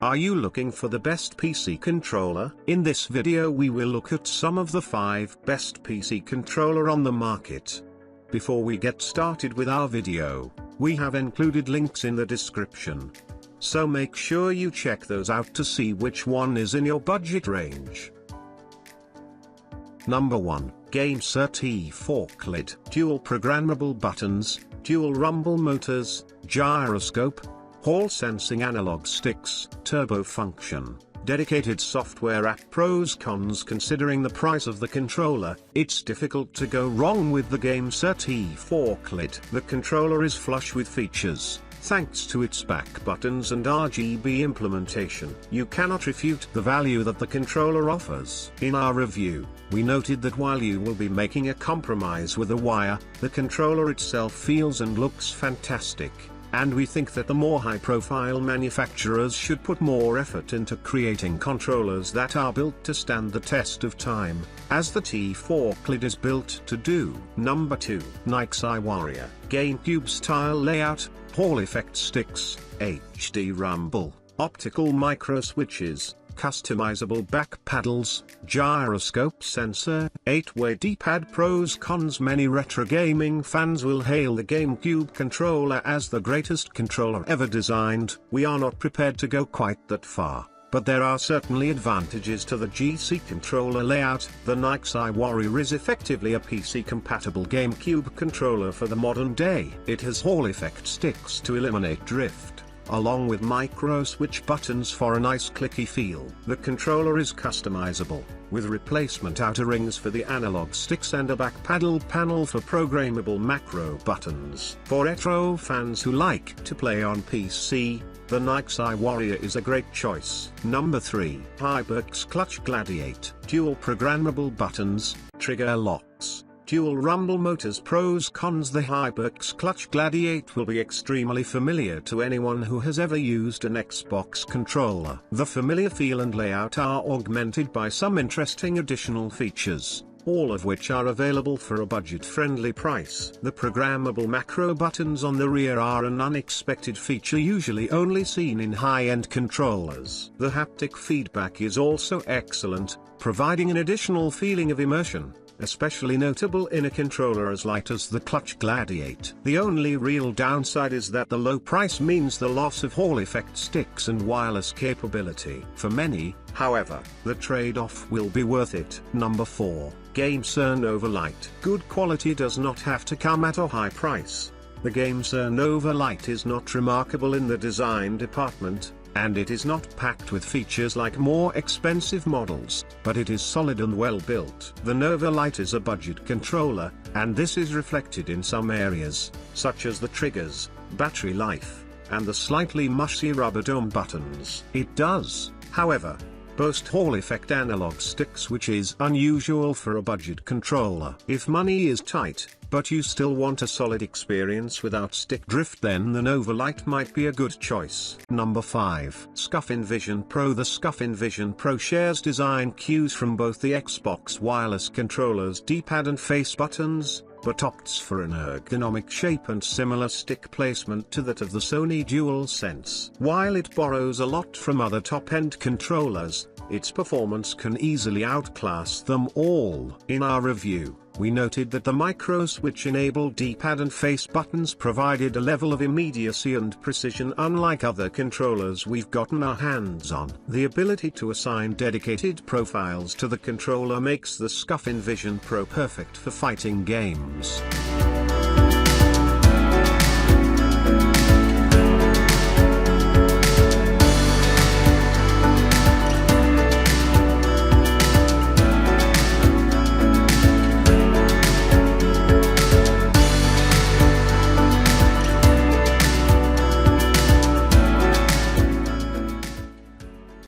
Are you looking for the best PC controller? In this video we will look at some of the 5 best PC controller on the market. Before we get started with our video, we have included links in the description. So make sure you check those out to see which one is in your budget range. Number 1, GameSir T4 Kaleid. Dual programmable buttons, dual rumble motors, gyroscope, Hall sensing analog sticks, turbo function, dedicated software app. Pros cons. Considering the price of the controller, it's difficult to go wrong with the GameSir T4 Kaleid. The controller is flush with features, thanks to its back buttons and RGB implementation. You cannot refute the value that the controller offers. In our review, we noted that while you will be making a compromise with the wire, the controller itself feels and looks fantastic. And we think that the more high-profile manufacturers should put more effort into creating controllers that are built to stand the test of time, as the T4 Kaleid is built to do. Number 2, Nyxi Warrior. GameCube-style layout, Hall effect sticks, HD rumble, optical micro switches, customizable back paddles, gyroscope sensor, 8-way D-pad. Pros cons. Many retro gaming fans will hail the GameCube controller as the greatest controller ever designed. We are not prepared to go quite that far, but there are certainly advantages to the GC controller layout. The Nyxi Warrior is effectively a PC-compatible GameCube controller for the modern day. It has Hall effect sticks to eliminate drift, along with micro switch buttons for a nice clicky feel. The controller is customizable, with replacement outer rings for the analog sticks and a back paddle panel for programmable macro buttons. For retro fans who like to play on PC, the Nyxi Warrior is a great choice. Number 3, HyperX Clutch Gladiate. Dual programmable buttons, trigger locks, dual rumble motors. Pros cons. The HyperX Clutch Gladiate will be extremely familiar to anyone who has ever used an Xbox controller. The familiar feel and layout are augmented by some interesting additional features, all of which are available for a budget-friendly price. The programmable macro buttons on the rear are an unexpected feature usually only seen in high-end controllers. The haptic feedback is also excellent, providing an additional feeling of immersion, especially notable in a controller as light as the Clutch Gladiate. The only real downside is that the low price means the loss of Hall effect sticks and wireless capability. For many, however, the trade-off will be worth it. Number 4, GameSir Nova Lite. Good quality does not have to come at a high price. The GameSir Nova Lite is not remarkable in the design department, and it is not packed with features like more expensive models, but it is solid and well built. The Nova Lite is a budget controller, and this is reflected in some areas, such as the triggers, battery life, and the slightly mushy rubber dome buttons. It does, however, boast Hall effect analog sticks, which is unusual for a budget controller. If money is tight, but you still want a solid experience without stick drift, then the Nova Lite might be a good choice. Number 5, Scuf Envision Pro. The Scuf Envision Pro shares design cues from both the Xbox wireless controller's D-pad and face buttons, but opts for an ergonomic shape and similar stick placement to that of the Sony DualSense. While it borrows a lot from other top-end controllers, its performance can easily outclass them all. In our review, we noted that the micro switch-enabled D-pad and face buttons provided a level of immediacy and precision unlike other controllers we've gotten our hands on. The ability to assign dedicated profiles to the controller makes the Scuf Envision Pro perfect for fighting games.